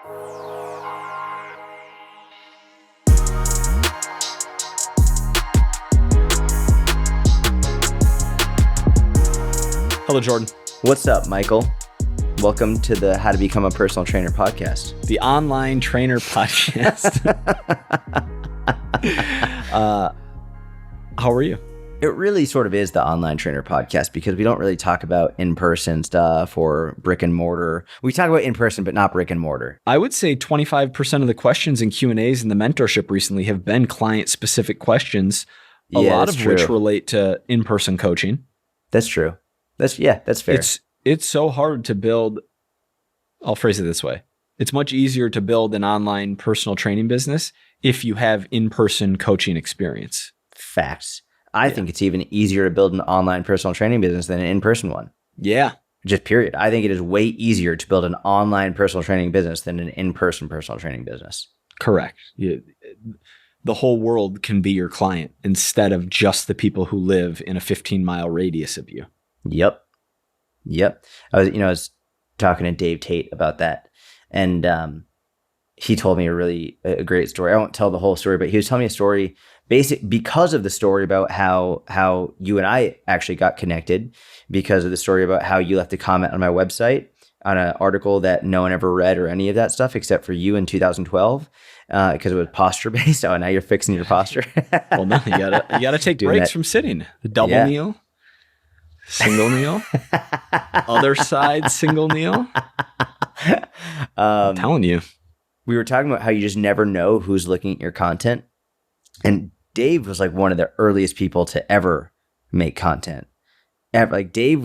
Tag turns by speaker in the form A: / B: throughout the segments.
A: Hello, Jordan.
B: What's up, Michael? Welcome to the How to Become a Personal Trainer podcast.
A: The online trainer podcast. How are you?
B: It really sort of is the online trainer podcast because we don't really talk about in-person stuff or brick and mortar. We talk about in-person, but not brick and mortar.
A: I would say 25% of the questions and Q&As in the mentorship recently have been client-specific questions, a lot of which relate to in-person coaching.
B: That's true. That's fair.
A: It's so hard to build. I'll phrase it this way. It's much easier to build an online personal training business if you have in-person coaching experience.
B: Facts. I think it's even easier to build an online personal training business than an in-person one.
A: Yeah.
B: Just period. I think it is way easier to build an online personal training business than an in-person personal training business.
A: Correct. The whole world can be your client instead of just the people who live in a 15-mile radius of you.
B: Yep. I was talking to Dave Tate about that, and he told me a great story. I won't tell the whole story, but he was telling me a story because of the story about how you and I actually got connected, because of the story about how you left a comment on my website on an article that no one ever read or any of that stuff except for you in 2012, because it was posture based. Oh, now you're fixing your posture.
A: Well, no, you gotta take breaks from sitting. The double kneel. Single kneel, other side single kneel. I'm telling you.
B: We were talking about how you just never know who's looking at your content. And Dave was like one of the earliest people to ever make content. Like Dave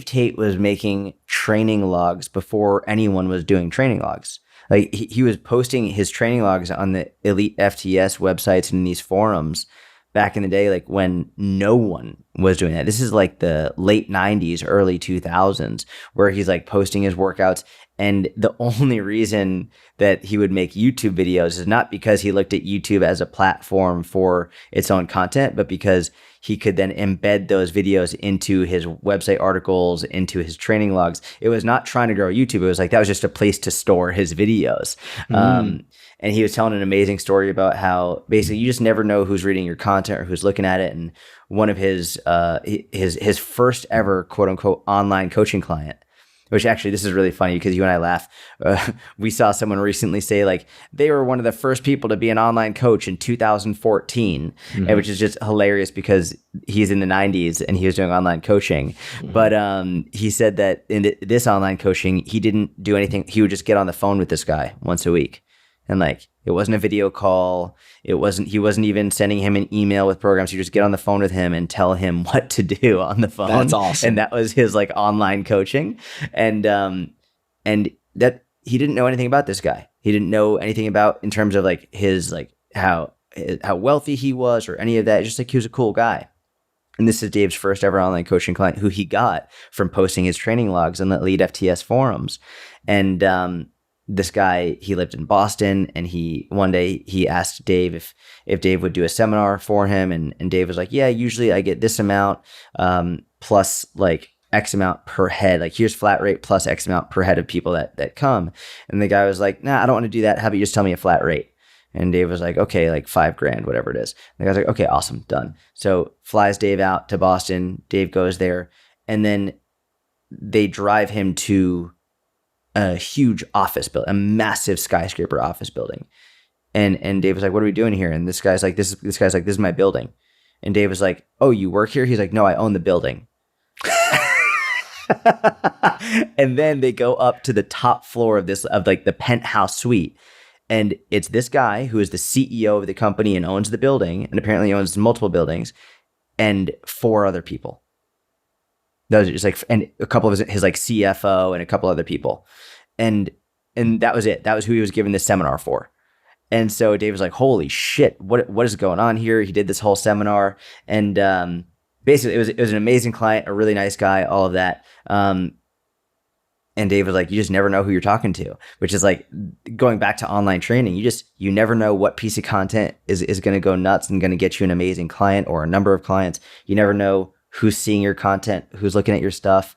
B: Tate was making training logs before anyone was doing training logs. Like he was posting his training logs on the Elite FTS websites and in these forums back in the day, like when no one was doing that. This is like the late 90s, early 2000s, where he's like posting his workouts. And the only reason that he would make YouTube videos is not because he looked at YouTube as a platform for its own content, but because he could then embed those videos into his website articles, into his training logs. It was not trying to grow YouTube. It was like that was just a place to store his videos. And he was telling an amazing story about how basically you just never know who's reading your content or who's looking at it. And one of his first ever quote unquote online coaching client, which actually this is really funny because you and I laugh. We saw someone recently say like they were one of the first people to be an online coach in 2014, which is just hilarious because he's in the 90s and he was doing online coaching. But he said that in this online coaching, he didn't do anything. He would just get on the phone with this guy once a week. And like, it wasn't a video call. He wasn't even sending him an email with programs. You just get on the phone with him and tell him what to do on the phone.
A: That's awesome.
B: And that was his like online coaching. And that he didn't know anything about this guy. He didn't know anything about in terms of like his, like how wealthy he was or any of that. Just like he was a cool guy. And this is Dave's first ever online coaching client who he got from posting his training logs on the Elite FTS forums. And, this guy, he lived in Boston, and one day he asked Dave if Dave would do a seminar for him, and Dave was like, yeah, usually I get this amount plus like X amount per head. Like here's flat rate plus X amount per head of people that come. And the guy was like, nah, I don't want to do that. How about you just tell me a flat rate? And Dave was like, okay, like $5,000, whatever it is. And the guy's like, okay, awesome, done. So flies Dave out to Boston. Dave goes there, and then they drive him to a huge office building, a massive skyscraper office building. And Dave was like, what are we doing here? And this guy's like, this is my building. And Dave was like, oh, you work here? He's like, no, I own the building. And then they go up to the top floor of like the penthouse suite. And it's this guy who is the CEO of the company and owns the building, and apparently owns multiple buildings, and 4 other people. That was just like, and a couple of his like CFO and a couple other people. And that was it. That was who he was giving this seminar for. And so Dave was like, holy shit, what is going on here? He did this whole seminar, and basically it was an amazing client, a really nice guy, all of that. And Dave was like, you just never know who you're talking to, which is like going back to online training. You never know what piece of content is going to go nuts and going to get you an amazing client or a number of clients. You never know who's seeing your content, who's looking at your stuff.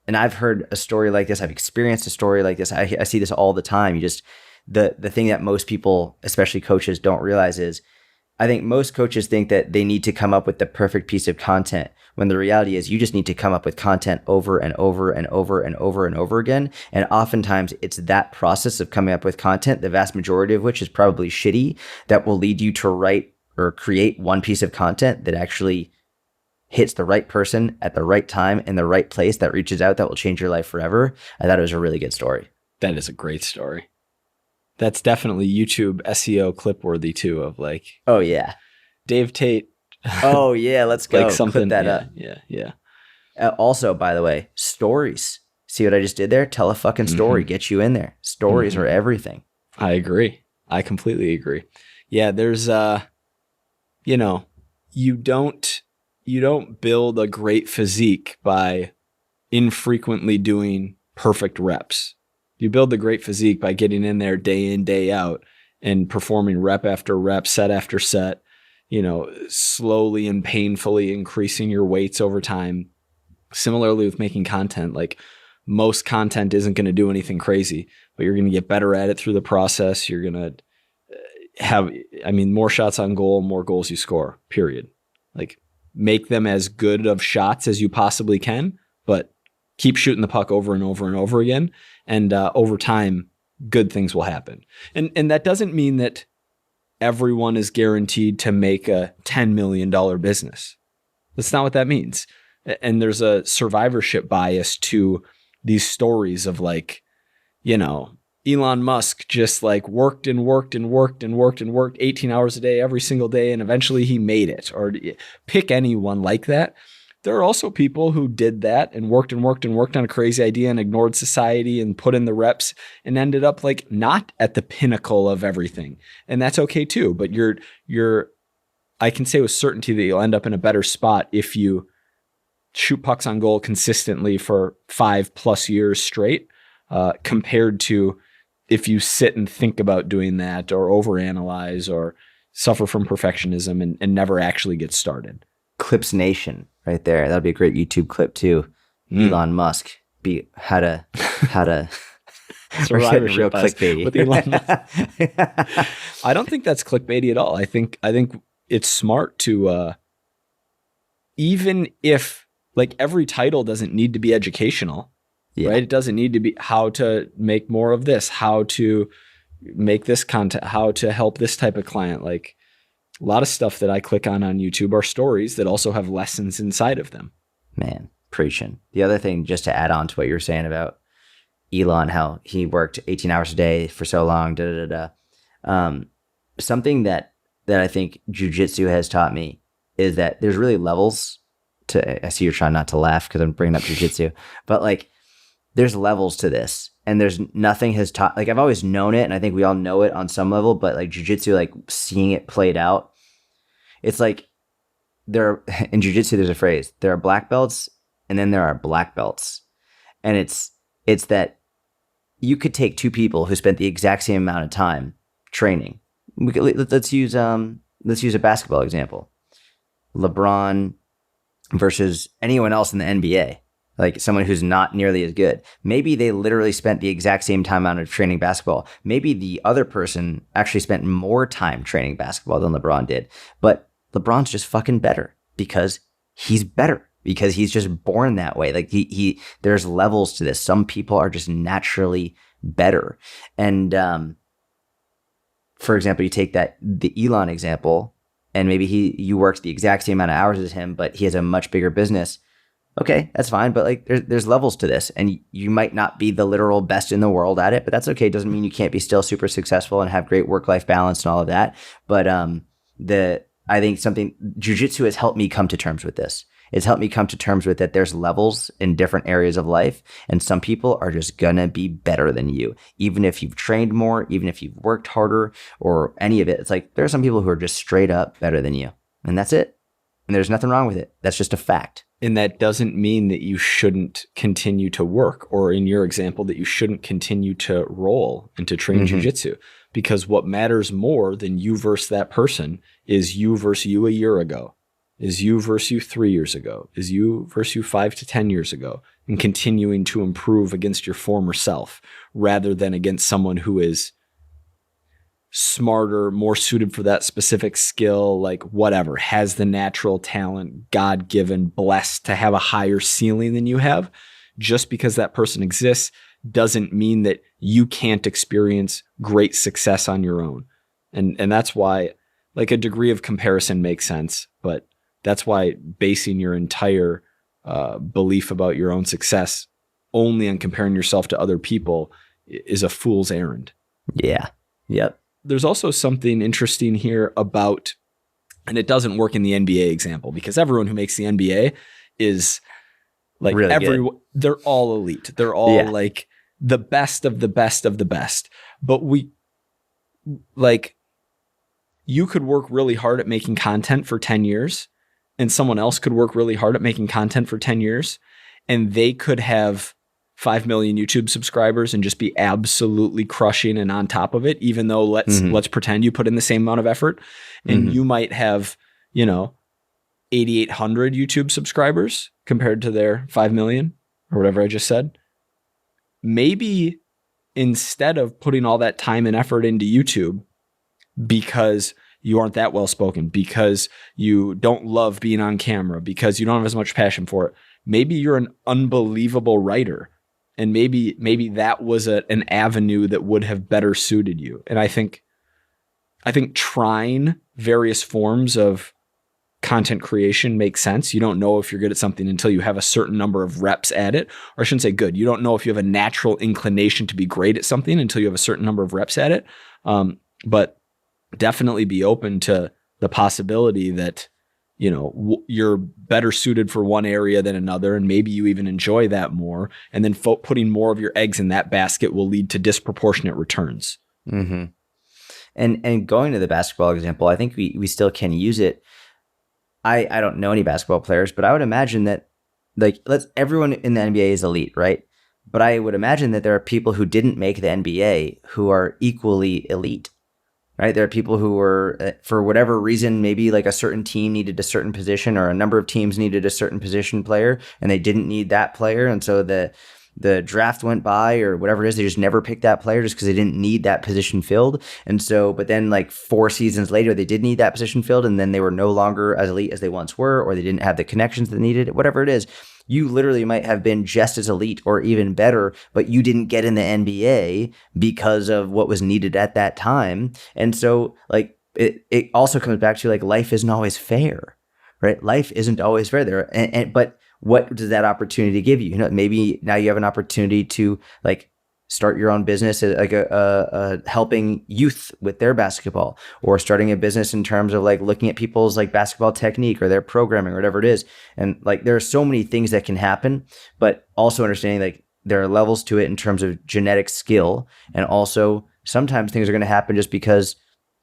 B: and I've heard a story like this. I've experienced a story like this. I see this all the time. You just, the thing that most people, especially coaches, don't realize is, I think most coaches think that they need to come up with the perfect piece of content, when the reality is you just need to come up with content over and over and over and over and over again. And oftentimes it's that process of coming up with content, the vast majority of which is probably shitty, that will lead you to write or create one piece of content that actually hits the right person at the right time in the right place, that reaches out, that will change your life forever. I thought it was a really good story.
A: That is a great story. That's definitely YouTube SEO clip worthy too, of like,
B: oh yeah,
A: Dave Tate.
B: Oh yeah, let's go.
A: Like something
B: Clip that
A: yeah,
B: up.
A: Yeah.
B: Also, by the way, stories. See what I just did there? Tell a fucking story. Get you in there. Stories are everything.
A: I agree. I completely agree. Yeah, there's you don't build a great physique by infrequently doing perfect reps. You build the great physique by getting in there day in, day out and performing rep after rep, set after set, slowly and painfully increasing your weights over time. Similarly with making content, like most content isn't going to do anything crazy, but you're going to get better at it through the process. You're going to have, more shots on goal, more goals you score, period. Like make them as good of shots as you possibly can, but keep shooting the puck over and over and over again. And over time, good things will happen. And that doesn't mean that everyone is guaranteed to make a $10 million business. That's not what that means. And there's a survivorship bias to these stories of like, Elon Musk just like worked 18 hours a day, every single day, and eventually he made it. Or pick anyone like that. There are also people who did that and worked on a crazy idea and ignored society and put in the reps and ended up like not at the pinnacle of everything. And that's okay too. But I can say with certainty that you'll end up in a better spot if you shoot pucks on goal consistently for 5+ years straight, compared to if you sit and think about doing that or overanalyze or suffer from perfectionism and never actually get started.
B: Clips Nation right there. That'll be a great YouTube clip too. Elon Musk how to
A: survivorship
B: real clickbaity
A: with Elon Musk. I don't think that's clickbaity at all. I think it's smart to even if like every title doesn't need to be educational, right? It doesn't need to be how to make more of this, how to make this content, how to help this type of client. Like a lot of stuff that I click on YouTube are stories that also have lessons inside of them.
B: Man, preaching. The other thing, just to add on to what you were saying about Elon, how he worked 18 hours a day for so long, something that I think jiu-jitsu has taught me is that there's really levels to, I see you're trying not to laugh because I'm bringing up jiu-jitsu, but like there's levels to this. And there's nothing has taught, like I've always known it, and I think we all know it on some level, but like jiu-jitsu, like seeing it played out, it's like in jiu-jitsu, there's a phrase, there are black belts and then there are black belts. And it's that you could take two people who spent the exact same amount of time training. Let's use a basketball example. LeBron versus anyone else in the NBA. Like someone who's not nearly as good. Maybe they literally spent the exact same time amount of training basketball. Maybe the other person actually spent more time training basketball than LeBron did. But LeBron's just fucking better because he's better, because he's just born that way. Like there's levels to this. Some people are just naturally better. And for example, you take the Elon example, and maybe you worked the exact same amount of hours as him, but he has a much bigger business. Okay, that's fine, but like there's levels to this, and you might not be the literal best in the world at it, but that's okay. It doesn't mean you can't be still super successful and have great work-life balance and all of that. But I think something jiu-jitsu has helped me come to terms with this. It's helped me come to terms with that there's levels in different areas of life, and some people are just gonna be better than you, even if you've trained more, even if you've worked harder, or any of it. It's like there are some people who are just straight up better than you, and that's it. And there's nothing wrong with it. That's just a fact.
A: And that doesn't mean that you shouldn't continue to work, or in your example, that you shouldn't continue to roll and to train jiu-jitsu, because what matters more than you versus that person is you versus you a year ago, is you versus you 3 years ago, is you versus you 5 to 10 years ago. and continuing to improve against your former self rather than against someone who is smarter, more suited for that specific skill, like whatever, has the natural talent, God-given, blessed to have a higher ceiling than you have. Just because that person exists doesn't mean that you can't experience great success on your own. And that's why like a degree of comparison makes sense, but that's why basing your entire belief about your own success only on comparing yourself to other people is a fool's errand.
B: Yeah. Yep.
A: There's also something interesting here about, and it doesn't work in the NBA example because everyone who makes the NBA is like
B: really
A: they're all elite. They're all like the best of the best of the best. But you could work really hard at making content for 10 years and someone else could work really hard at making content for 10 years and they could have 5 million YouTube subscribers and just be absolutely crushing and on top of it, even though let's pretend you put in the same amount of effort and you might have, 8,800 YouTube subscribers compared to their 5 million or whatever I just said. Maybe instead of putting all that time and effort into YouTube because you aren't that well spoken, because you don't love being on camera, because you don't have as much passion for it, maybe you're an unbelievable writer. And maybe that was an avenue that would have better suited you. And I think trying various forms of content creation makes sense. You don't know if you're good at something until you have a certain number of reps at it. Or I shouldn't say good. You don't know if you have a natural inclination to be great at something until you have a certain number of reps at it. But definitely be open to the possibility that you're better suited for one area than another, and maybe you even enjoy that more. And then putting more of your eggs in that basket will lead to disproportionate returns.
B: Mm-hmm. And going to the basketball example, I think we still can use it. I don't know any basketball players, but I would imagine that everyone in the NBA is elite, right? But I would imagine that there are people who didn't make the NBA who are equally elite. Right. There are people who were, for whatever reason, maybe like a certain team needed a certain position or a number of teams needed a certain position player and they didn't need that player. And so the draft went by or whatever it is, they just never picked that player just because they didn't need that position filled. And so, but then like 4 seasons later, they did need that position filled and then they were no longer as elite as they once were, or they didn't have the connections they needed, whatever it is. You literally might have been just as elite or even better, but you didn't get in the NBA because of what was needed at that time. And so like it also comes back to like life isn't always fair, right? Life isn't always fair there. But what does that opportunity give you? Maybe now you have an opportunity to like start your own business, like a helping youth with their basketball, or starting a business in terms of like looking at people's like basketball technique or their programming or whatever it is. And like there are so many things that can happen, but also understanding like there are levels to it in terms of genetic skill. And also sometimes things are going to happen just because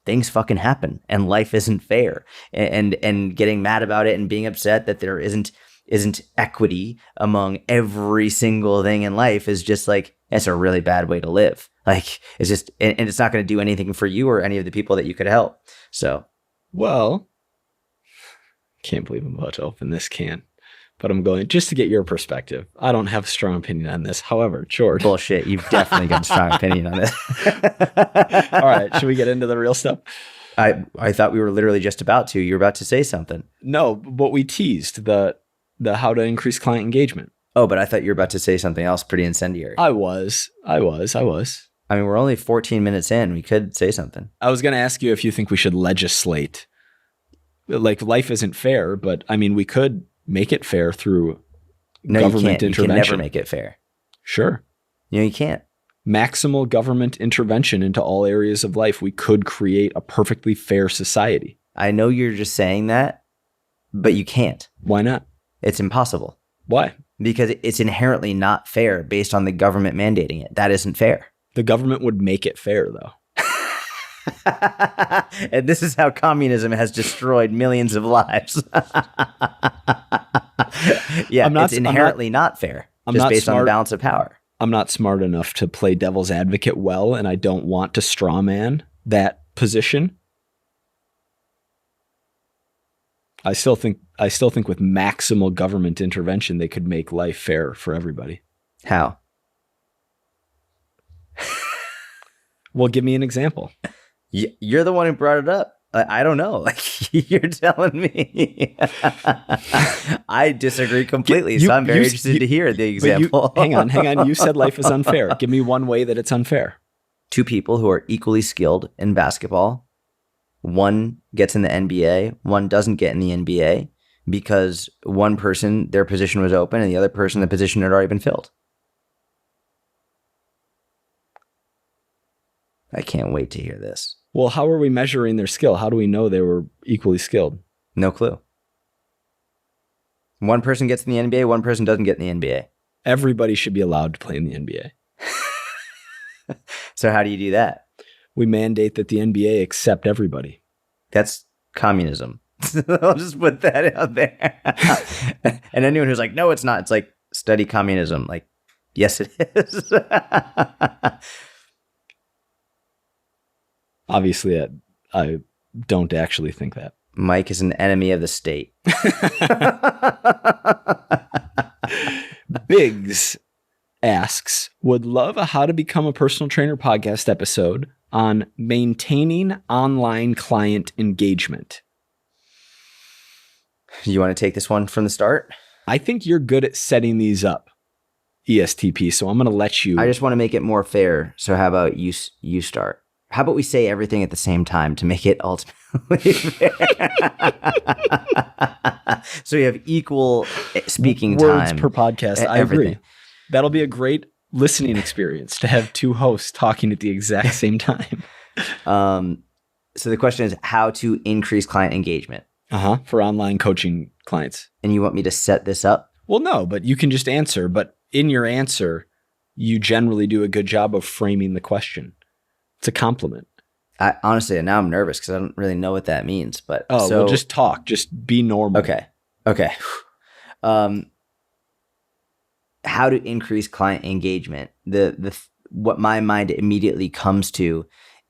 B: things fucking happen and life isn't fair, and getting mad about it and being upset that there isn't equity among every single thing in life is just like, it's a really bad way to live. Like it's just, and it's not going to do anything for you or any of the people that you could help. So,
A: well, can't believe I'm about to open this can, but I'm going just to get your perspective. I don't have a strong opinion on this. However, George.
B: Bullshit. You've definitely got a strong opinion on this.
A: All right. Should we get into the real stuff?
B: I thought we were literally just about to. You were about to say something.
A: No, but we teased the how to increase client engagement.
B: Oh, but I thought you were about to say something else pretty incendiary.
A: I was. I mean,
B: we're only 14 minutes in. We could say something.
A: I was going to ask you if you think we should legislate. Like life isn't fair, but I mean, we could make it fair through government intervention.
B: You can never make it fair.
A: Sure.
B: You can't.
A: Maximal government intervention into all areas of life. We could create a perfectly fair society.
B: I know you're just saying that, but you can't.
A: Why not?
B: It's impossible.
A: Why?
B: Because it's inherently not fair based on the government mandating it. That isn't fair.
A: The government would make it fair, though.
B: And this is how communism has destroyed millions of lives. Yeah, it's inherently not fair. Just based on the balance of power.
A: I'm not smart enough to play devil's advocate well, and I don't want to strawman that position. I still think with maximal government intervention, they could make life fair for everybody.
B: How?
A: Well, give me an example.
B: You're the one who brought it up. I don't know. Like, you're telling me. I disagree completely. So I'm very interested to hear the example.
A: Hang on. You said life is unfair. Give me one way that it's unfair.
B: Two people who are equally skilled in basketball. One gets in the NBA. One doesn't get in the NBA because one person, their position was open, and the other person, the position had already been filled. I can't wait to hear this.
A: Well, how are we measuring their skill? How do we know they were equally skilled?
B: No clue. One person gets in the NBA, one person doesn't get in the NBA.
A: Everybody should be allowed to play in the NBA.
B: So how do you do that?
A: We mandate that the NBA accept everybody.
B: That's communism. I'll just put that out there. And anyone who's like, no, it's not. It's like, study communism. Like, yes, it is.
A: Obviously, I don't actually think that.
B: Mike is an enemy of the state.
A: Biggs asks, would love a How to Become a Personal Trainer podcast episode on maintaining online client engagement.
B: You want to take this one from the start?
A: I think you're good at setting these up, ESTP, so I'm going to let you.
B: I just want to make it more fair. So how about you start? How about we say everything at the same time to make it ultimately fair? So we have equal speaking
A: words
B: time
A: per podcast. I agree. That'll be a great listening experience to have two hosts talking at the exact same time.
B: So the question is how to increase client engagement.
A: For online coaching clients.
B: And you want me to set this up?
A: Well, no, but you can just answer. But in your answer, you generally do a good job of framing the question. It's a compliment.
B: Honestly, now I'm nervous because I don't really know what that means. But
A: well, just talk. Just be normal.
B: Okay. How to increase client engagement. What my mind immediately comes to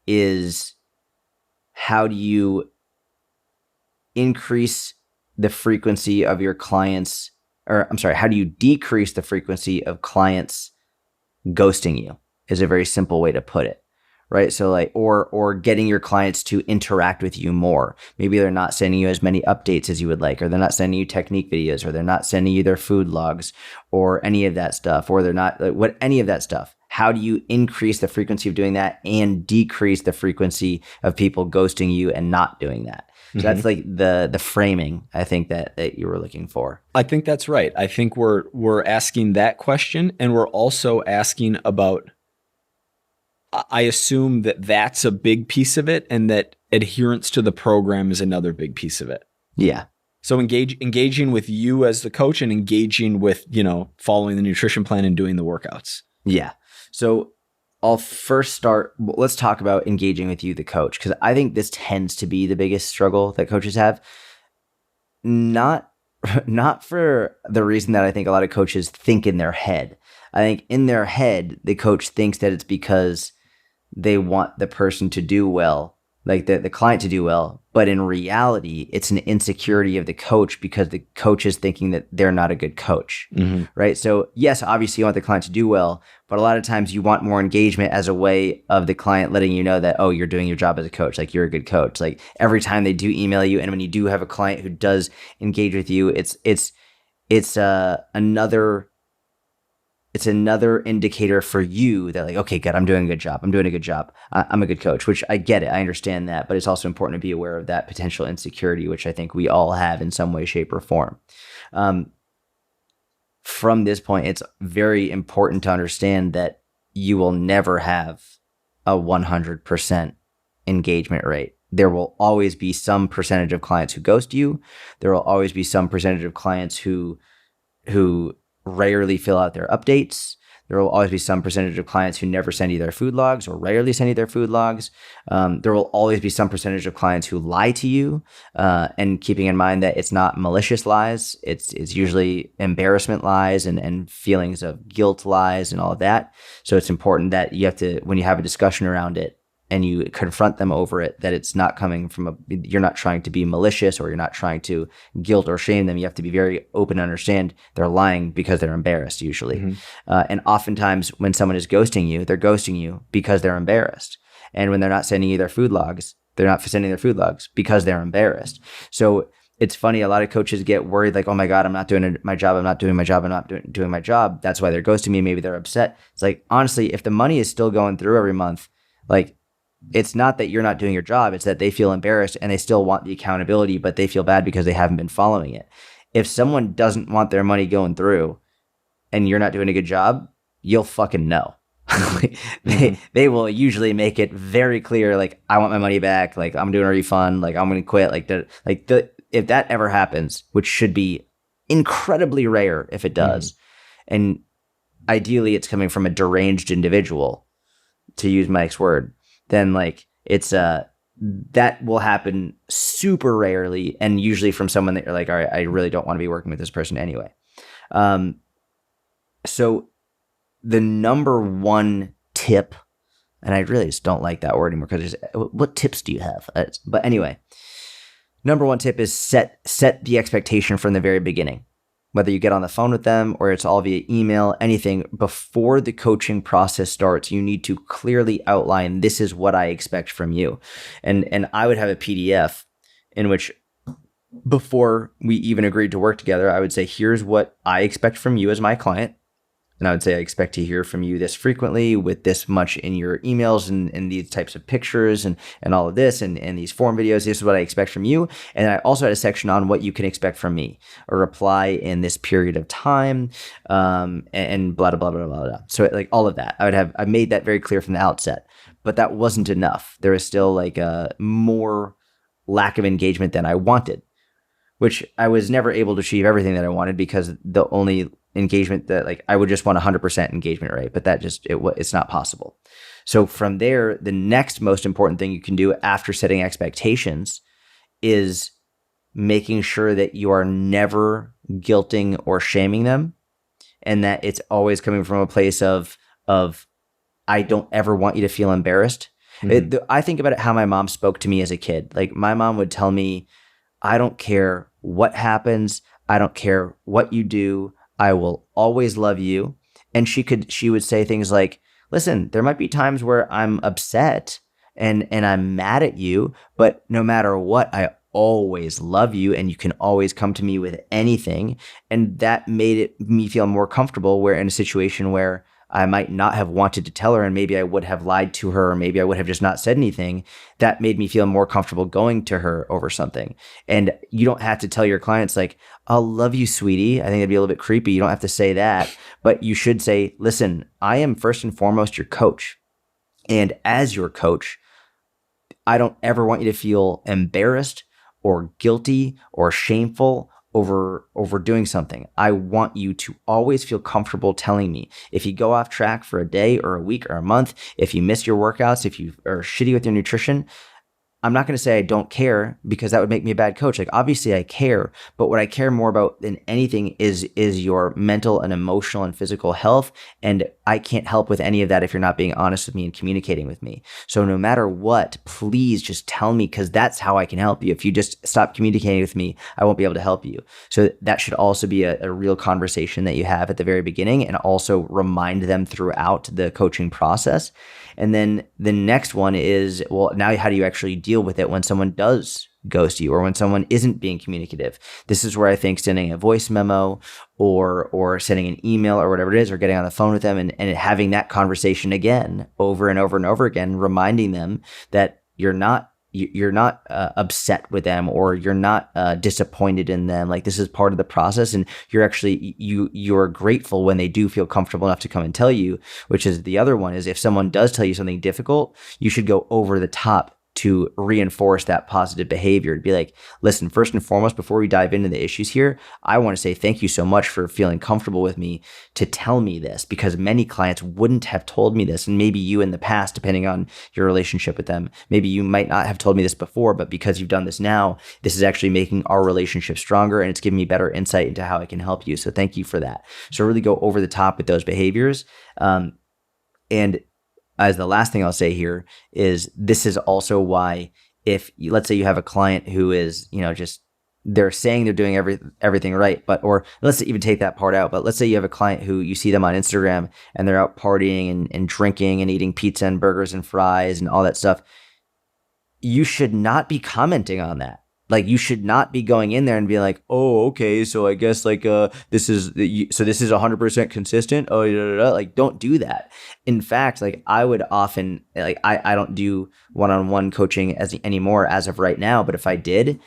B: is how do you increase the frequency of your clients, how do you decrease the frequency of clients ghosting you is a very simple way to put it. Right. So like, or getting your clients to interact with you more. Maybe they're not sending you as many updates as you would like, or they're not sending you technique videos, or they're not sending you their food logs or any of that stuff, or they're not any of that stuff. How do you increase the frequency of doing that and decrease the frequency of people ghosting you and not doing that? So that's like the framing, I think that you were looking for.
A: I think that's right. I think we're asking that question, and we're also asking about, I assume that that's a big piece of it, and that adherence to the program is another big piece of it.
B: Yeah.
A: So engaging with you as the coach and engaging with, following the nutrition plan and doing the workouts.
B: Yeah. So I'll first start, let's talk about engaging with you, the coach, because I think this tends to be the biggest struggle that coaches have. Not for the reason that I think a lot of coaches think in their head. I think in their head, the coach thinks that it's because they want the person to do well, like the client to do well. But in reality, it's an insecurity of the coach because the coach is thinking that they're not a good coach, right? So yes, obviously you want the client to do well, but a lot of times you want more engagement as a way of the client letting you know that, oh, you're doing your job as a coach, like you're a good coach. Like every time they do email you, and when you do have a client who does engage with you, it's another indicator for you that like, okay, good, I'm doing a good job. I'm doing a good job. I'm a good coach, which I get it. I understand that, but it's also important to be aware of that potential insecurity, which I think we all have in some way, shape, or form. From this point, it's very important to understand that you will never have a 100% engagement rate. There will always be some percentage of clients who ghost you. There will always be some percentage of clients who rarely fill out their updates. There will always be some percentage of clients who never send you their food logs or rarely send you their food logs. There will always be some percentage of clients who lie to you, and keeping in mind that it's not malicious lies. It's usually embarrassment lies and feelings of guilt lies and all of that. So it's important that you have to, when you have a discussion around it, and you confront them over it, that it's not coming from you're not trying to be malicious, or you're not trying to guilt or shame them. You have to be very open and understand they're lying because they're embarrassed usually. And oftentimes when someone is ghosting you, they're ghosting you because they're embarrassed. And when they're not sending you their food logs, they're not sending their food logs because they're embarrassed. So it's funny, a lot of coaches get worried like, oh my God, I'm not doing my job. I'm not doing my job. I'm not doing my job. That's why they're ghosting me. Maybe they're upset. It's like, honestly, if the money is still going through every month, like, it's not that you're not doing your job. It's that they feel embarrassed and they still want the accountability, but they feel bad because they haven't been following it. If someone doesn't want their money going through and you're not doing a good job, you'll fucking know. They will usually make it very clear, like, I want my money back. Like, I'm doing a refund. Like, I'm going to quit. If that ever happens, which should be incredibly rare if it does, and ideally it's coming from a deranged individual, to use Mike's word, then like it's that will happen super rarely, and usually from someone that you're like, all right, I really don't want to be working with this person anyway. So the number one tip, and I really just don't like that word anymore because what tips do you have? But anyway, number one tip is set the expectation from the very beginning. Whether you get on the phone with them or it's all via email, anything, before the coaching process starts, you need to clearly outline, this is what I expect from you. And I would have a PDF in which, before we even agreed to work together, I would say, here's what I expect from you as my client. And I would say, I expect to hear from you this frequently with this much in your emails and these types of pictures and all of this and these form videos. This is what I expect from you. And I also had a section on what you can expect from me, a reply in this period of time, and blah, blah, blah, blah, blah, blah. So like all of that, I made that very clear from the outset, but that wasn't enough. There was still like a more lack of engagement than I wanted, which I was never able to achieve everything that I wanted, because the only engagement that, like, I would just want 100% engagement rate, but that just, it's not possible. So from there, the next most important thing you can do after setting expectations is making sure that you are never guilting or shaming them, and that it's always coming from a place of I don't ever want you to feel embarrassed. I think about it how my mom spoke to me as a kid. Like, my mom would tell me, I don't care what happens. I don't care what you do. I will always love you. And she would say things like, listen, there might be times where I'm upset and I'm mad at you, but no matter what, I always love you, and you can always come to me with anything. And that made me feel more comfortable, where in a situation where I might not have wanted to tell her, and maybe I would have lied to her, or maybe I would have just not said anything, that made me feel more comfortable going to her over something. And you don't have to tell your clients like, I'll love you, sweetie. I think that'd be a little bit creepy. You don't have to say that, but you should say, listen, I am first and foremost your coach. And as your coach, I don't ever want you to feel embarrassed or guilty or shameful over doing something. I want you to always feel comfortable telling me if you go off track for a day or a week or a month, if you miss your workouts, if you are shitty with your nutrition. I'm not going to say I don't care, because that would make me a bad coach. Like, obviously I care, but what I care more about than anything is your mental and emotional and physical health. And I can't help with any of that if you're not being honest with me and communicating with me. So no matter what, please just tell me, because that's how I can help you. If you just stop communicating with me, I won't be able to help you. So that should also be a real conversation that you have at the very beginning, and also remind them throughout the coaching process. And then the next one is, well, now how do you actually deal with it when someone does ghost you, or when someone isn't being communicative? This is where I think sending a voice memo or sending an email or whatever it is, or getting on the phone with them and having that conversation again over and over and over again, reminding them that you're not upset with them, or you're not disappointed in them. Like, this is part of the process, and you're actually you're grateful when they do feel comfortable enough to come and tell you. Which is the other one, is if someone does tell you something difficult, you should go over the top to reinforce that positive behavior, to be like, listen, first and foremost, before we dive into the issues here, I want to say thank you so much for feeling comfortable with me to tell me this, because many clients wouldn't have told me this. And maybe you in the past, depending on your relationship with them, maybe you might not have told me this before, but because you've done this now, this is actually making our relationship stronger, and it's giving me better insight into how I can help you. So thank you for that. So really go over the top with those behaviors. And as the last thing I'll say here is this is also why let's say you have a client who is, just they're saying they're doing everything right, or let's even take that part out. But let's say you have a client who you see them on Instagram and they're out partying and drinking and eating pizza and burgers and fries and all that stuff. You should not be commenting on that. Like, you should not be going in there and be like, oh, okay, so I guess this is 100% consistent. Oh, like, don't do that. In fact, like, I would often I don't do one-on-one coaching anymore as of right now. But if I did,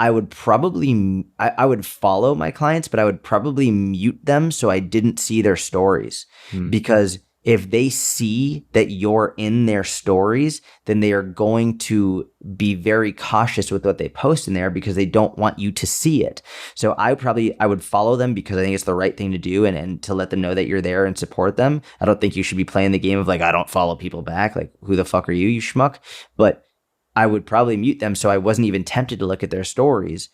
B: I would probably I would follow my clients, but I would probably mute them so I didn't see their stories. Because if they see that you're in their stories, then they are going to be very cautious with what they post in there because they don't want you to see it. So I would follow them because I think it's the right thing to do and to let them know that you're there and support them. I don't think you should be playing the game of like, I don't follow people back. Like, who the fuck are you schmuck? But I would probably mute them so I wasn't even tempted to look at their stories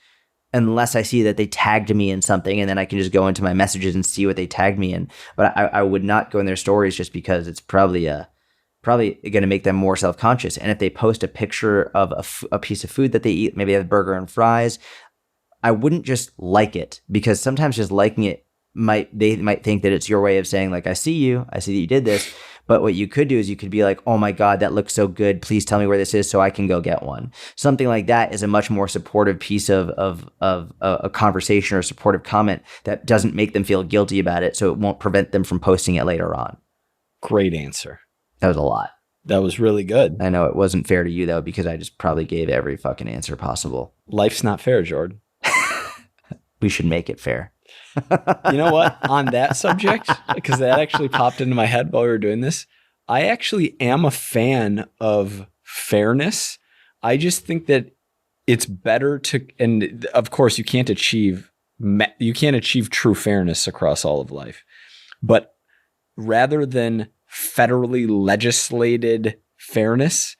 B: unless I see that they tagged me in something, and then I can just go into my messages and see what they tagged me in. But I would not go in their stories just because it's probably going to make them more self-conscious. And if they post a picture of a piece of food that they eat, maybe a burger and fries, I wouldn't just like it, because sometimes just liking it they might think that it's your way of saying like, I see that you did this. But what you could do is you could be like, oh my God, that looks so good. Please tell me where this is so I can go get one. Something like that is a much more supportive piece of a conversation or a supportive comment that doesn't make them feel guilty about it. So it won't prevent them from posting it later on.
A: Great answer.
B: That was a lot.
A: That was really good.
B: I know it wasn't fair to you though, because I just probably gave every fucking answer possible.
A: Life's not fair, Jordan.
B: We should make it fair.
A: You know what? On that subject, because that actually popped into my head while we were doing this, I actually am a fan of fairness. I just think that it's better to, and of course you can't achieve true fairness across all of life, but rather than federally legislated fairness,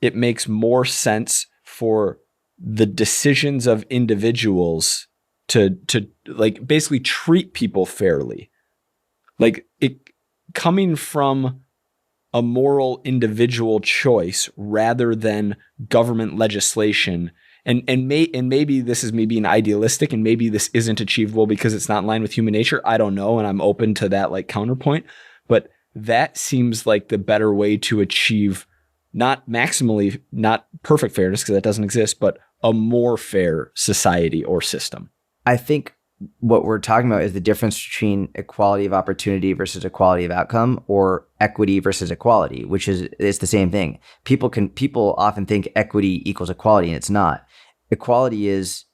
A: it makes more sense for the decisions of individuals to like basically treat people fairly. Like, it coming from a moral individual choice rather than government legislation. And maybe this is me being idealistic, and maybe this isn't achievable because it's not in line with human nature. I don't know. And I'm open to that like counterpoint, but that seems like the better way to achieve not perfect fairness, because that doesn't exist, but a more fair society or system.
B: I think what we're talking about is the difference between equality of opportunity versus equality of outcome, or equity versus equality, which it's the same thing. People often think equity equals equality, and it's not. Equality is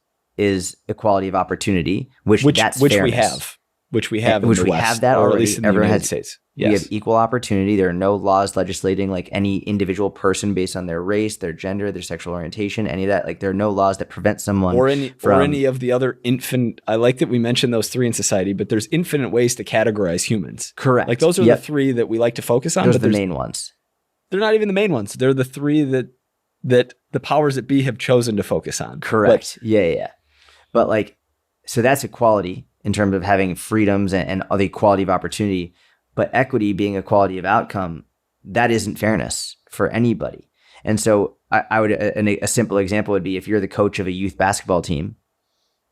B: equality of opportunity, which we have in the West,
A: that
B: or
A: at least in the United States. Yes.
B: We have equal opportunity. There are no laws legislating like any individual person based on their race, their gender, their sexual orientation, any of that. Like, there are no laws that prevent someone
A: or any of the other infinite. I like that we mentioned those three in society, but there's infinite ways to categorize humans.
B: Correct.
A: Like, those are the three that we like to focus on.
B: Those are the main ones.
A: They're not even the main ones. They're the three that the powers that be have chosen to focus on.
B: Correct. Yeah. But like, so that's equality in terms of having freedoms and the equality of opportunity. But equity being equality of outcome, that isn't fairness for anybody. And so I would, a simple example would be if you're the coach of a youth basketball team,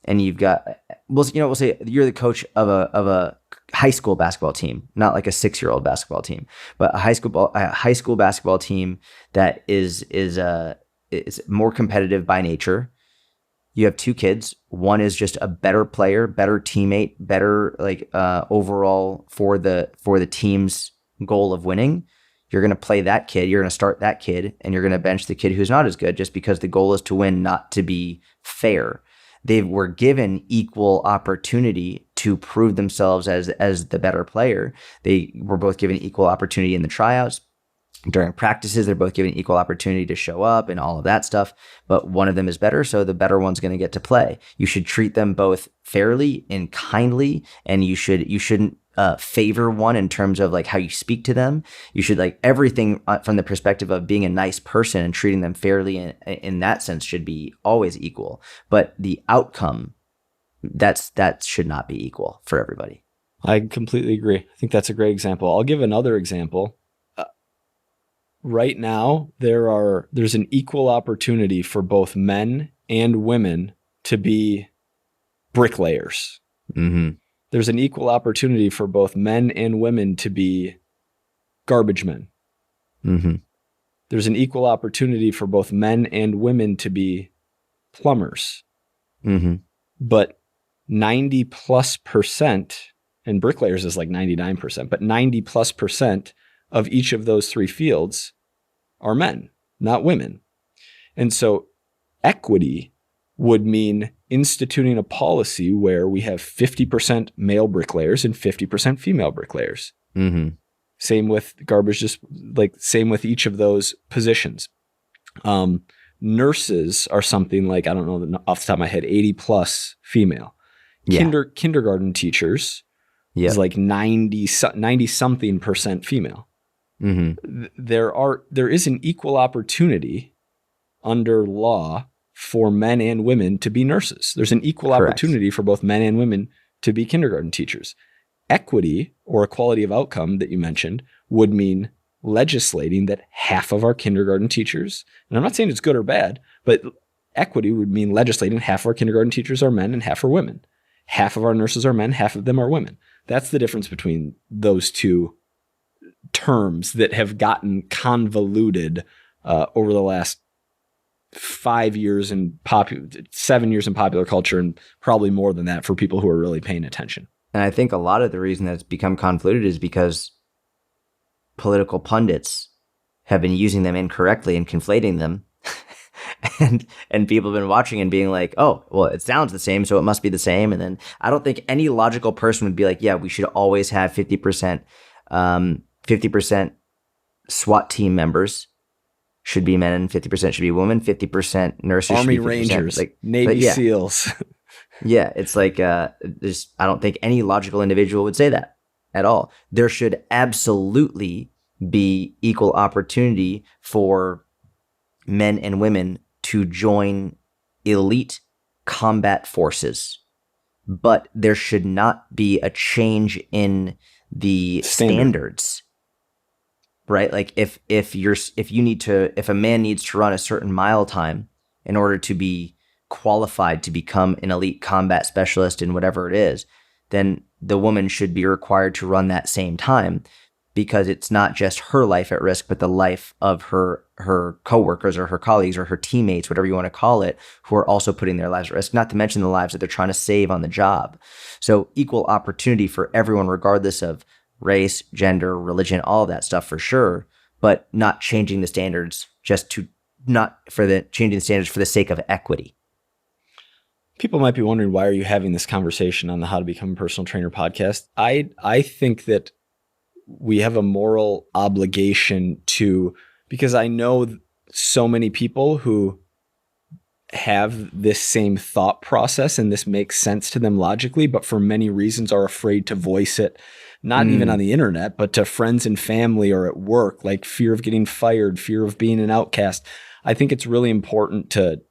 B: and you've got, we'll say you're the coach of a high school basketball team, not like a 6-year-old basketball team, but a high school basketball team that is more competitive by nature. You have 2 kids. One is just a better player, better teammate, better overall for the team's goal of winning. You're going to play that kid. You're going to start that kid, and you're going to bench the kid who's not as good, just because the goal is to win, not to be fair. They were given equal opportunity to prove themselves as the better player. They were both given equal opportunity in the tryouts. During practices, they're both given equal opportunity to show up and all of that stuff, but one of them is better, so the better one's going to get to play. You should treat them both fairly and kindly, and you shouldn't favor one in terms of like how you speak to them. You should like everything from the perspective of being a nice person and treating them fairly in that sense should be always equal. But the outcome, that should not be equal for everybody.
A: I completely agree. I think that's a great example. I'll give another example. right now there's an equal opportunity for both men and women to be bricklayers.
B: Mm-hmm.
A: There's an equal opportunity for both men and women to be garbage men.
B: Mm-hmm.
A: There's an equal opportunity for both men and women to be plumbers.
B: Mm-hmm.
A: But 90+%, and bricklayers is like 99%, but 90+% of each of those three fields are men, not women. And so equity would mean instituting a policy where we have 50% male bricklayers and 50% female bricklayers.
B: Mm-hmm.
A: Same with garbage, just like same with each of those positions. Nurses are something like, I don't know off the top of my head, 80+ female.
B: Yeah.
A: Kindergarten teachers is like 90 something percent female.
B: Mm-hmm.
A: There is an equal opportunity under law for men and women to be nurses. There's an equal opportunity for both men and women to be kindergarten teachers. Equity or equality of outcome that you mentioned would mean legislating that half of our kindergarten teachers, and I'm not saying it's good or bad, but equity would mean legislating half of our kindergarten teachers are men and half are women. Half of our nurses are men, half of them are women. That's the difference between those two terms that have gotten convoluted over the last 7 years in popular culture, and probably more than that for people who are really paying attention.
B: And I think a lot of the reason that it's become convoluted is because political pundits have been using them incorrectly and conflating them. and people have been watching and being like, oh, well, it sounds the same, so it must be the same. And then I don't think any logical person would be like, yeah, we should always have 50% SWAT team members should be men and 50% should be women, 50% nurses,
A: Army
B: should be 50%,
A: Rangers, like Navy SEALs.
B: Yeah, it's like I don't think any logical individual would say that at all. There should absolutely be equal opportunity for men and women to join elite combat forces, but there should not be a change in the standards. Right? Like if a man needs to run a certain mile time in order to be qualified to become an elite combat specialist in whatever it is, then the woman should be required to run that same time, because it's not just her life at risk, but the life of her coworkers or her colleagues or her teammates, whatever you want to call it, who are also putting their lives at risk, not to mention the lives that they're trying to save on the job. So equal opportunity for everyone, regardless of race, gender, religion, all of that stuff for sure, but not changing the standards changing the standards for the sake of equity.
A: People might be wondering, why are you having this conversation on the How to Become a Personal Trainer podcast? I think that we have a moral obligation to, because I know so many people who have this same thought process and this makes sense to them logically, but for many reasons are afraid to voice it, not even on the internet, but to friends and family or at work, like fear of getting fired, fear of being an outcast. I think it's really important to,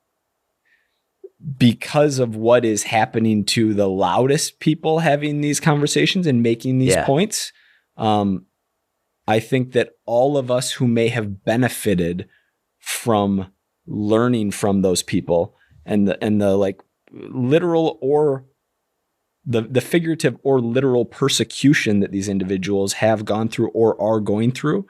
A: because of what is happening to the loudest people having these conversations and making these points, I think that all of us who may have benefited from learning from those people and the like literal or the figurative or literal persecution that these individuals have gone through or are going through,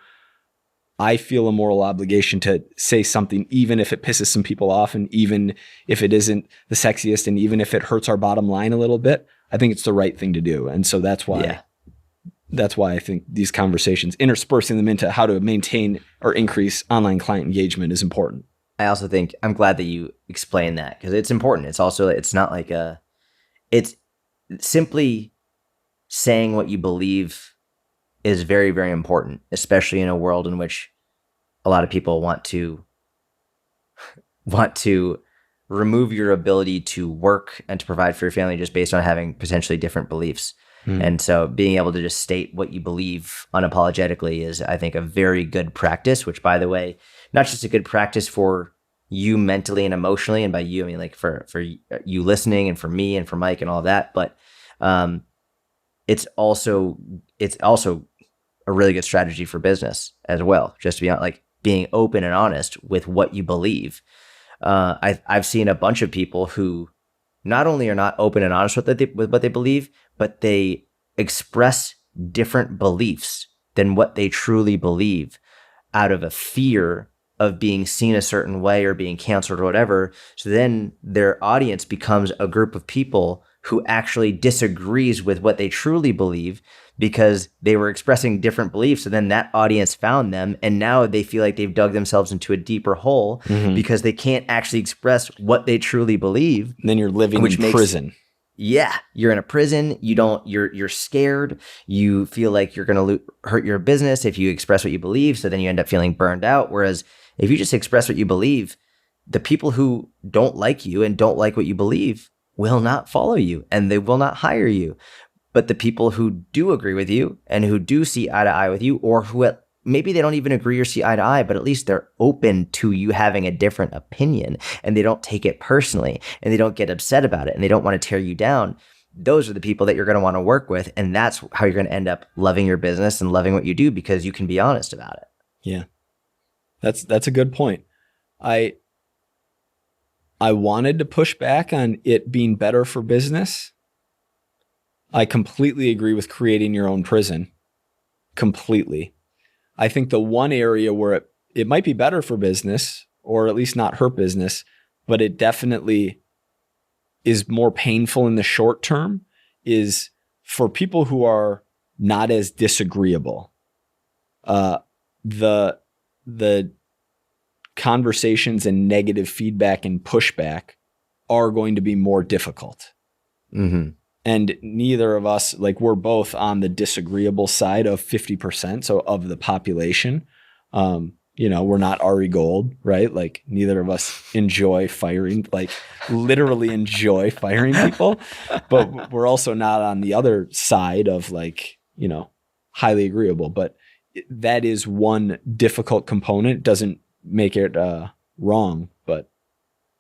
A: I feel a moral obligation to say something, even if it pisses some people off and even if it isn't the sexiest and even if it hurts our bottom line a little bit. I think it's the right thing to do. And so that's why I think these conversations, interspersing them into how to maintain or increase online client engagement, is important.
B: I also think I'm glad that you explained that, because it's important. It's also, it's not like it's simply saying what you believe is very, very important, especially in a world in which a lot of people want to remove your ability to work and to provide for your family just based on having potentially different beliefs. And so being able to just state what you believe unapologetically is, I think, a very good practice, which, by the way, not just a good practice for you mentally and emotionally, and by you, I mean like for you listening and for me and for Mike and all of that, but it's also a really good strategy for business as well. Just to be honest, like being open and honest with what you believe. I've seen a bunch of people who not only are not open and honest with what they believe, but they express different beliefs than what they truly believe out of a fear of being seen a certain way or being canceled or whatever. So then their audience becomes a group of people who actually disagrees with what they truly believe because they were expressing different beliefs. And then that audience found them. And now they feel like they've dug themselves into a deeper hole because they can't actually express what they truly believe.
A: And then you're living in prison.
B: Yeah, you're in a prison. You're scared. You feel like you're going to hurt your business if you express what you believe. So then you end up feeling burned out. Whereas if you just express what you believe, the people who don't like you and don't like what you believe will not follow you and they will not hire you. But the people who do agree with you and who do see eye to eye with you, or who maybe they don't even agree or see eye to eye, but at least they're open to you having a different opinion and they don't take it personally and they don't get upset about it and they don't want to tear you down. Those are the people that you're going to want to work with. And that's how you're going to end up loving your business and loving what you do because you can be honest about it.
A: Yeah. That's a good point. I wanted to push back on it being better for business. I completely agree with creating your own prison. Completely. I think the one area where it might be better for business, or at least not hurt business, but it definitely is more painful in the short term, is for people who are not as disagreeable. The conversations and negative feedback and pushback are going to be more difficult.
B: Mm-hmm.
A: And neither of us, like, we're both on the disagreeable side of 50%. So of the population, we're not Ari Gold, right? Like, neither of us enjoy firing, like literally enjoy firing people, but we're also not on the other side of, like, highly agreeable. But that is one difficult component. Doesn't make it wrong, but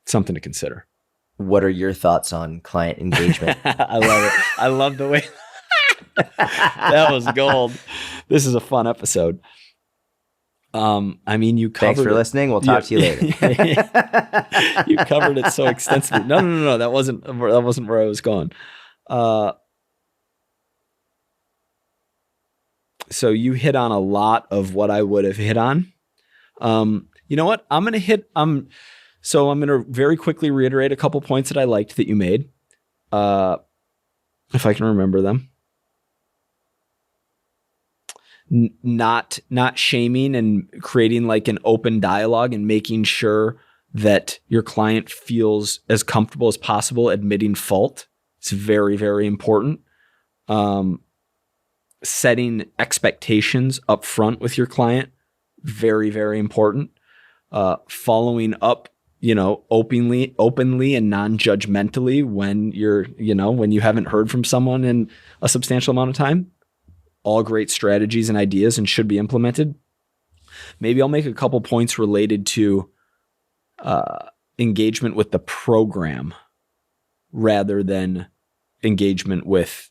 A: something to consider.
B: What are your thoughts on client engagement?
A: I love it. I love the way that was gold. This is a fun episode. You covered.
B: Thanks for listening. We'll talk to you later.
A: You covered it so extensively. No. That wasn't where I was going. So you hit on a lot of what I would have hit on. You know what? I'm going to very quickly reiterate a couple points that I liked that you made, if I can remember them. Not shaming and creating like an open dialogue and making sure that your client feels as comfortable as possible admitting fault. It's very, very important. Setting expectations up front with your client, very, very important. Following up, openly and non-judgmentally when when you haven't heard from someone in a substantial amount of time. All great strategies and ideas and should be implemented. Maybe I'll make a couple points related to engagement with the program rather than engagement with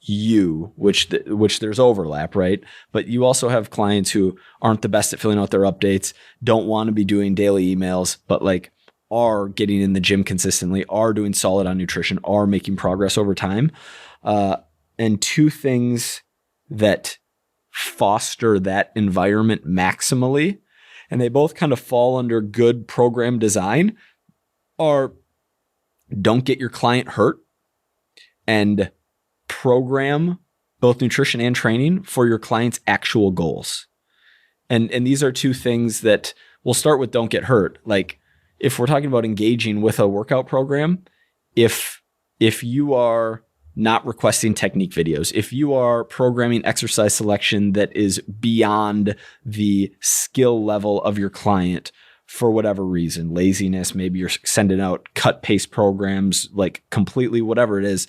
A: you, which there's overlap, right? But you also have clients who aren't the best at filling out their updates, don't want to be doing daily emails, but like are getting in the gym consistently, are doing solid on nutrition, are making progress over time. And two things that foster that environment maximally, and they both kind of fall under good program design, are don't get your client hurt and program both nutrition and training for your client's actual goals. And these are two things that we'll start with. Don't get hurt. Like, if we're talking about engaging with a workout program, if you are not requesting technique videos, if you are programming exercise selection that is beyond the skill level of your client for whatever reason, laziness, maybe you're sending out cut paste programs, like completely whatever it is,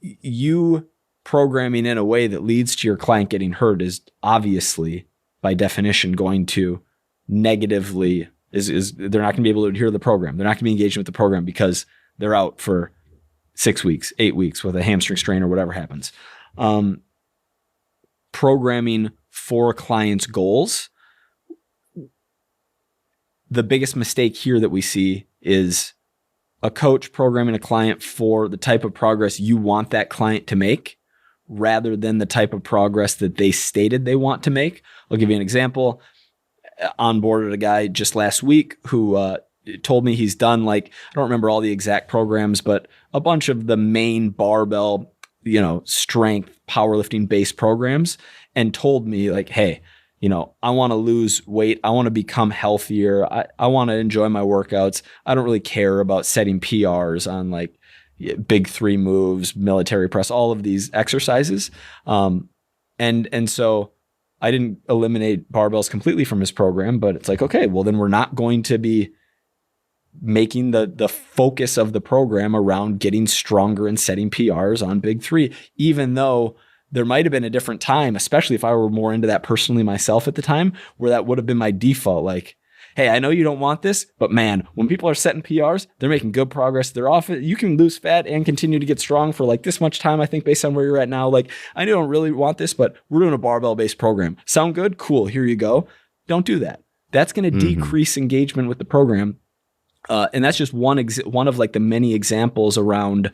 A: you programming in a way that leads to your client getting hurt is obviously by definition going to negatively is they're not going to be able to adhere to the program. They're not going to be engaging with the program because they're out for 6 weeks, 8 weeks with a hamstring strain or whatever happens. Programming for a client's goals. The biggest mistake here that we see is a coach programming a client for the type of progress you want that client to make rather than the type of progress that they stated they want to make. I'll give you an example. Onboarded a guy just last week who told me he's done, like, I don't remember all the exact programs, but a bunch of the main barbell, strength, powerlifting based programs, and told me like, hey, I want to lose weight. I want to become healthier. I want to enjoy my workouts. I don't really care about setting PRs on like big 3 moves, military press, all of these exercises. And so I didn't eliminate barbells completely from his program, but it's like, okay, well then we're not going to be making the focus of the program around getting stronger and setting PRs on big 3, even though there might have been a different time, especially if I were more into that personally myself at the time, where that would have been my default. Like, hey, I know you don't want this, but man, when people are setting PRs, they're making good progress. They're off it. You can lose fat and continue to get strong for like this much time, I think, based on where you're at now. Like, I don't really want this, but we're doing a barbell-based program. Sound good? Cool. Here you go. Don't do that. That's going to decrease engagement with the program. And that's just one of like the many examples around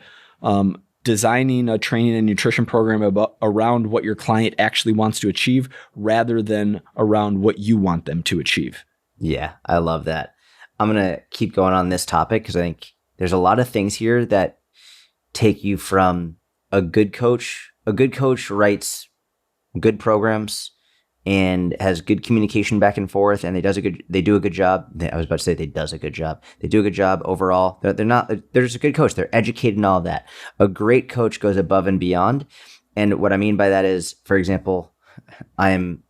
A: designing a training and nutrition program around what your client actually wants to achieve rather than around what you want them to achieve. Yeah,
B: I love that. I'm going to keep going on this topic because I think there's a lot of things here that take you from a good coach. A good coach writes good programs and has good communication back and forth, and they do a good job. I was about to say they does a good job. They do a good job overall. They're just a good coach. They're educated and all of that. A great coach goes above and beyond. And what I mean by that is, for example, I am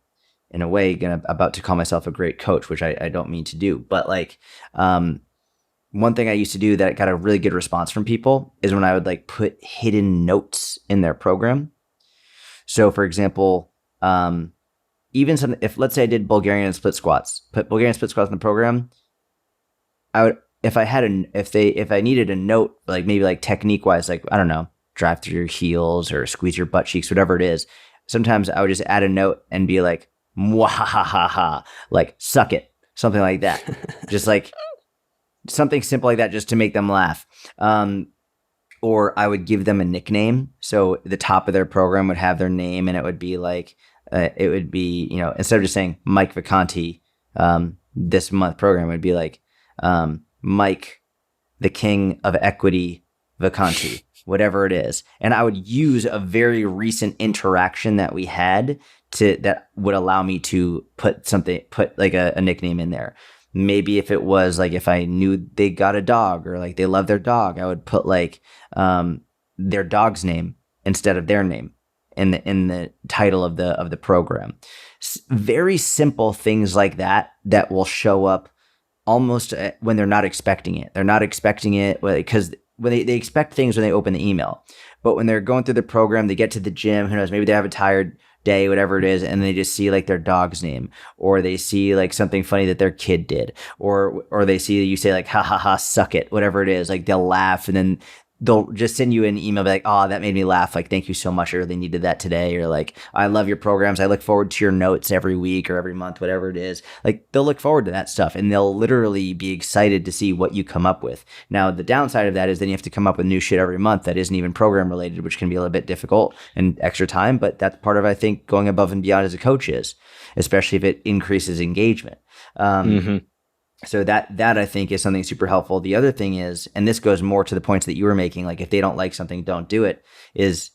B: in a way about to call myself a great coach, which I don't mean to do. But like, one thing I used to do that got a really good response from people is when I would like put hidden notes in their program. So for example, even something, if let's say I did Bulgarian split squats, put Bulgarian split squats in the program, I would, if I needed a note, like maybe like technique wise, like, I don't know, drive through your heels or squeeze your butt cheeks, whatever it is. Sometimes I would just add a note and be like, mwahahaha, like suck it, something like that. Just like something simple like that, just to make them laugh. Or I would give them a nickname. So the top of their program would have their name, and it would be like, instead of just saying Mike Vacanti, this month program would be like, Mike, the king of equity, Vacanti, whatever it is. And I would use a very recent interaction that we had that would allow me to put like a nickname in there. Maybe if it was like, if I knew they got a dog or like they love their dog, I would put like, their dog's name instead of their name in the title of the program. Very simple things like that will show up almost when they're not expecting it. They're not expecting it because when they expect things when they open the email. But when they're going through the program, they get to the gym, who knows, maybe they have a tired day, whatever it is, and they just see like their dog's name, or they see like something funny that their kid did, or they see you say like, ha ha ha, suck it, whatever it is, like they'll laugh, and then they'll just send you an email be like, oh, that made me laugh. Like, thank you so much. I really needed that today. Or like, I love your programs. I look forward to your notes every week or every month, whatever it is. Like, they'll look forward to that stuff, and they'll literally be excited to see what you come up with. Now, the downside of that is then you have to come up with new shit every month that isn't even program related, which can be a little bit difficult and extra time. But that's part of, I think, going above and beyond as a coach is, especially if it increases engagement. So that I think is something super helpful. The other thing is, and this goes more to the points that you were making, like if they don't like something, don't do it, is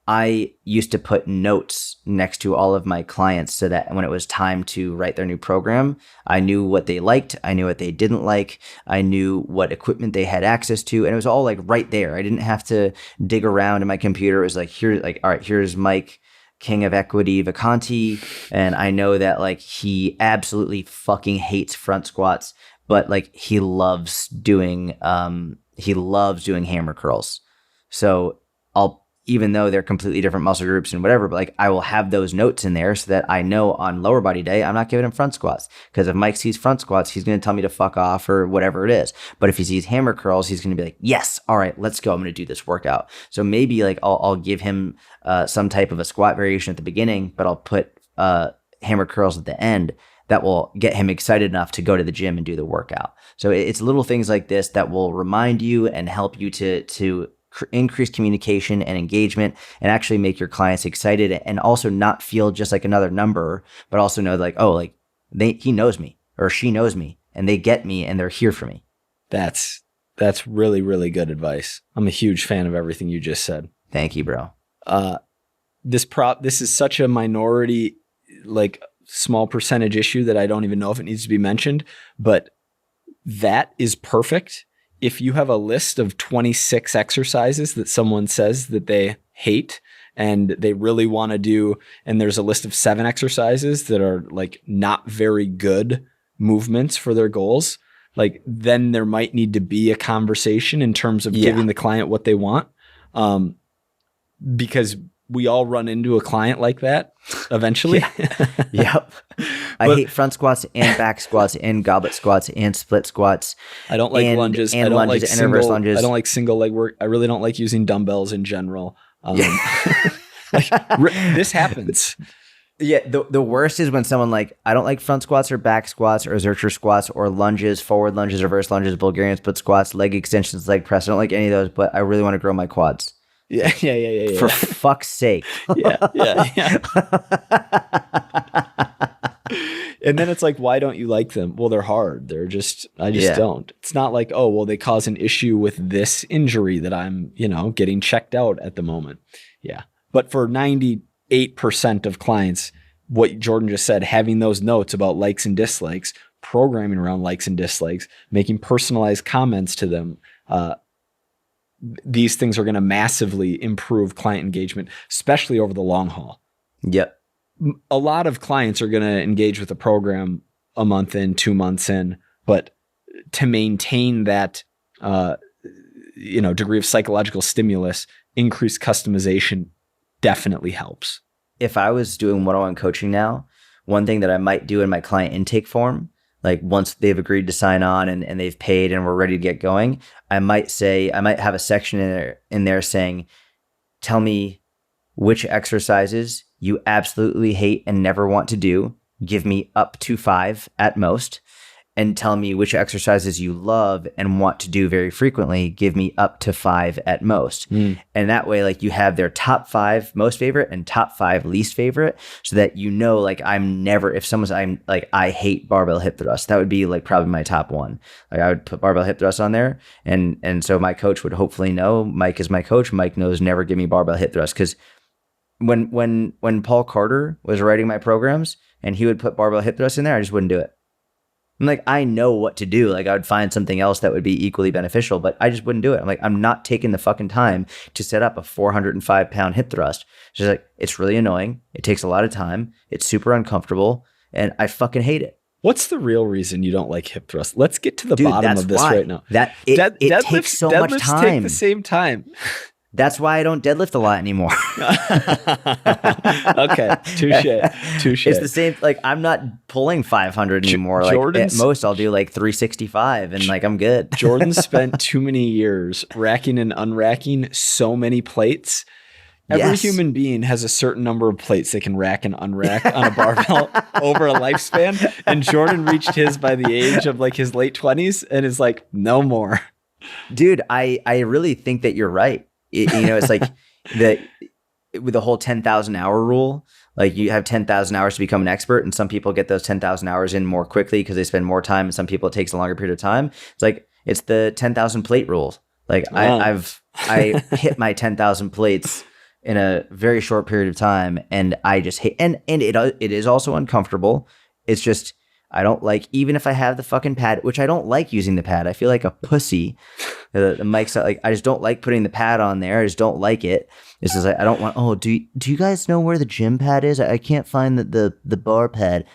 B: I used to put notes next to all of my clients so that when it was time to write their new program, I knew what they liked, I knew what they didn't like, I knew what equipment they had access to, and it was all like right there. I didn't have to dig around in my computer. It was like, all right, here's Mike, king of equity, Vacanti, and I know that like he absolutely fucking hates front squats, but like he loves doing hammer curls. So even though they're completely different muscle groups and whatever, but like I will have those notes in there so that I know on lower body day, I'm not giving him front squats. Because if Mike sees front squats, he's going to tell me to fuck off or whatever it is. But if he sees hammer curls, he's going to be like, yes, all right, let's go. I'm going to do this workout. So maybe like I'll give him some type of a squat variation at the beginning, but I'll put hammer curls at the end that will get him excited enough to go to the gym and do the workout. So it's little things like this that will remind you and help you to increase communication and engagement and actually make your clients excited and also not feel just like another number, but also know like, oh, like he knows me or she knows me and they get me and they're here for me.
A: That's really, really good advice. I'm a huge fan of everything you just said.
B: Thank you, bro.
A: This is such a minority, like small percentage issue that I don't even know if it needs to be mentioned, but that is perfect. If you have a list of 26 exercises that someone says that they hate and they really want to do, and there's a list of 7 exercises that are like not very good movements for their goals, like then there might need to be a conversation in terms of giving the client what they want. Because we all run into a client like that eventually.
B: Yep. I hate front squats and back squats and goblet squats and split squats.
A: I don't like lunges.
B: And lunges and reverse lunges.
A: I don't like single leg work. I really don't like using dumbbells in general. This happens.
B: Yeah. The worst is when someone like, I don't like front squats or back squats or Zercher squats or lunges, forward lunges, reverse lunges, Bulgarian split squats, leg extensions, leg press. I don't like any of those, but I really want to grow my quads.
A: Yeah.
B: For fuck's sake.
A: Yeah. And then it's like, why don't you like them? Well, they're hard. I just don't. It's not like, oh, well, they cause an issue with this injury that I'm, getting checked out at the moment. Yeah. But for 98% of clients, what Jordan just said, having those notes about likes and dislikes, programming around likes and dislikes, making personalized comments to them, these things are going to massively improve client engagement, especially over the long haul.
B: Yep.
A: A lot of clients are going to engage with the program a month in, 2 months in, but to maintain that, degree of psychological stimulus, increased customization definitely helps.
B: If I was doing one-on-one coaching now, one thing that I might do in my client intake form, like once they've agreed to sign on and they've paid and we're ready to get going, I might have a section in there saying, tell me which exercises you absolutely hate and never want to do. Give me up to 5 at most. And tell me which exercises you love and want to do very frequently. Give me up to 5 at most. And that way, like you have their top 5 most favorite and top 5 least favorite, so that like I hate barbell hip thrust. That would be like probably my top 1. Like I would put barbell hip thrust on there, and so my coach would hopefully know. Mike is my coach. Mike knows never give me barbell hip thrust, because when Paul Carter was writing my programs and he would put barbell hip thrust in there, I just wouldn't do it. I'm like, I know what to do. Like I would find something else that would be equally beneficial, but I just wouldn't do it. I'm like, I'm not taking the fucking time to set up a 405-pound hip thrust. She's like, it's really annoying. It takes a lot of time. It's super uncomfortable, and I fucking hate it.
A: What's the real reason you don't like hip thrust? Let's get to the bottom of this right now.
B: It takes so much time.
A: Take the same time.
B: That's why I don't deadlift a lot anymore.
A: Okay, touche.
B: It's the same. Like I'm not pulling 500 anymore. Like at most, I'll do like 365, and like I'm good.
A: Jordan spent too many years racking and unracking so many plates. Every human being has a certain number of plates they can rack and unrack on a barbell over a lifespan. And Jordan reached his by the age of like his late 20s and is like, no more.
B: Dude, I really think that you're right. It's like with the whole 10,000 hour rule, like you have 10,000 hours to become an expert, and some people get those 10,000 hours in more quickly because they spend more time, and some people it takes a longer period of time. It's like, it's the 10,000 plate rule. Like I hit my 10,000 plates in a very short period of time, and I just hate, and it is also uncomfortable. It's just, I don't like, even if I have the fucking pad, which I don't like using the pad. I feel like a pussy. The mic's like, I just don't like putting the pad on there. I just don't like it. It's just like, I don't want, do you guys know where the gym pad is? I can't find the bar pad.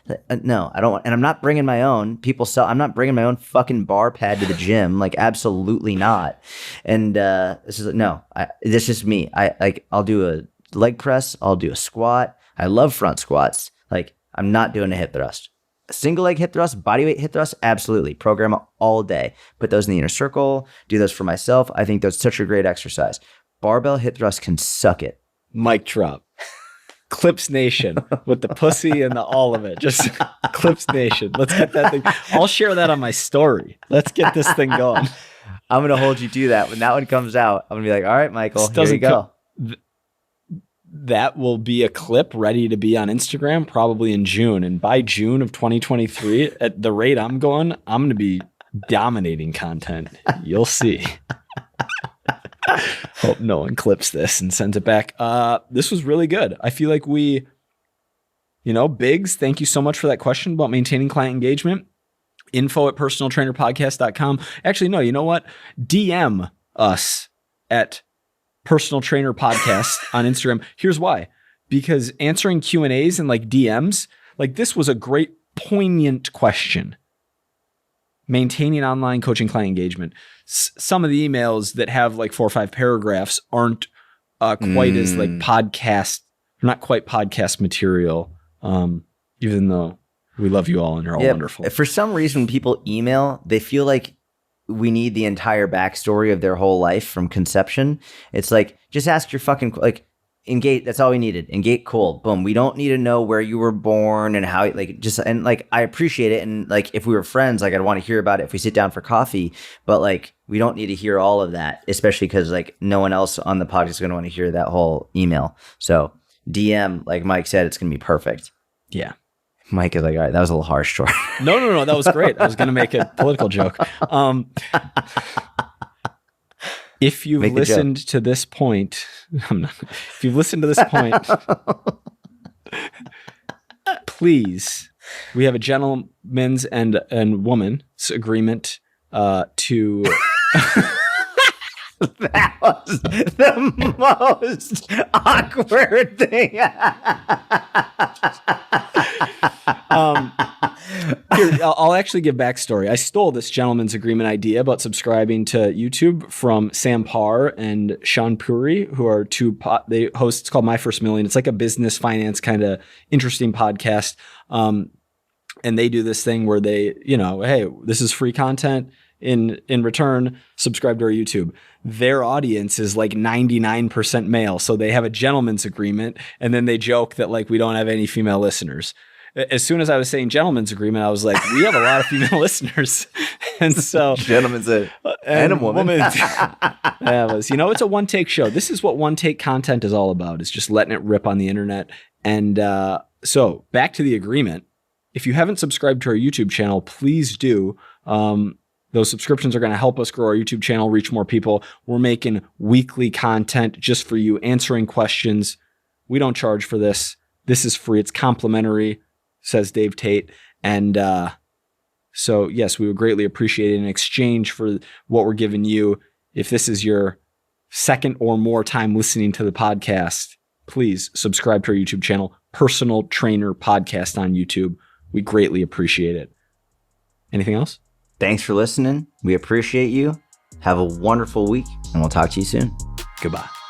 B: No, I don't want, and I'm not bringing my own. I'm not bringing my own fucking bar pad to the gym. Like, absolutely not. And this is just me. I'll do a leg press. I'll do a squat. I love front squats. Like, I'm not doing a hip thrust. Single leg hip thrust, bodyweight hip thrust, absolutely. Program all day. Put those in the inner circle. Do those for myself. I think that's such a great exercise. Barbell hip thrust can suck it.
A: Mic drop. Clips Nation with the pussy and the all of it. Just Clips Nation. Let's get that thing. I'll share that on my story. Let's get this thing going.
B: I'm going to hold you to that. When that one comes out, I'm going to be like, all right, Michael, here you go.
A: That will be a clip ready to be on Instagram probably in June. And by June of 2023, at the rate I'm going, I'm going to be dominating content. You'll see. Hope no one clips this and sends it back. This was really good. I feel like Biggs, thank you so much for that question about maintaining client engagement. info@personaltrainerpodcast.com. Actually, no, you know what? DM us at Personal Trainer Podcast on Instagram. Here's why. Because answering Q&As and like DMs, like this was a great poignant question. Maintaining online coaching client engagement. Some of the emails that have like 4 or 5 paragraphs aren't quite as like podcast, not quite podcast material, even though we love you all and you're all wonderful.
B: For some reason, when people email, they feel like we need the entire backstory of their whole life from conception. It's like, just ask your fucking, like, engage. That's all we needed. Engage. Cool. Boom. We don't need to know where you were born and how, like, just, and like, I appreciate it. And like, if we were friends, like, I'd want to hear about it if we sit down for coffee, but like, we don't need to hear all of that, especially because like no one else on the podcast is going to want to hear that whole email. So DM, like Mike said, it's going to be perfect.
A: Yeah.
B: Mike is like, all right, that was a little harsh, Troy.
A: No. That was great. I was going to make a political joke. If you've listened to this point, if you've listened to this point, please, we have a gentleman's and woman's agreement to...
B: That was the most awkward thing.
A: Here, I'll actually give backstory. I stole this gentleman's agreement idea about subscribing to YouTube from Sam Parr and Sean Puri, who are they host. It's called My First Million. It's like a business finance kind of interesting podcast. And they do this thing where they, hey, this is free content. In return, subscribe to our YouTube. Their audience is like 99% male. So they have a gentleman's agreement. And then they joke that like we don't have any female listeners. As soon as I was saying gentleman's agreement, I was like, we have a lot of female listeners. And so
B: gentleman's and a woman.
A: It's a one take show. This is what one take content is all about, is just letting it rip on the internet. And so back to the agreement. If you haven't subscribed to our YouTube channel, please do. Those subscriptions are going to help us grow our YouTube channel, reach more people. We're making weekly content just for you, answering questions. We don't charge for this. This is free. It's complimentary, says Dave Tate. And so, yes, we would greatly appreciate it in exchange for what we're giving you. If this is your second or more time listening to the podcast, please subscribe to our YouTube channel, Personal Trainer Podcast on YouTube. We greatly appreciate it. Anything else?
B: Thanks for listening. We appreciate you. Have a wonderful week, and we'll talk to you soon.
A: Goodbye.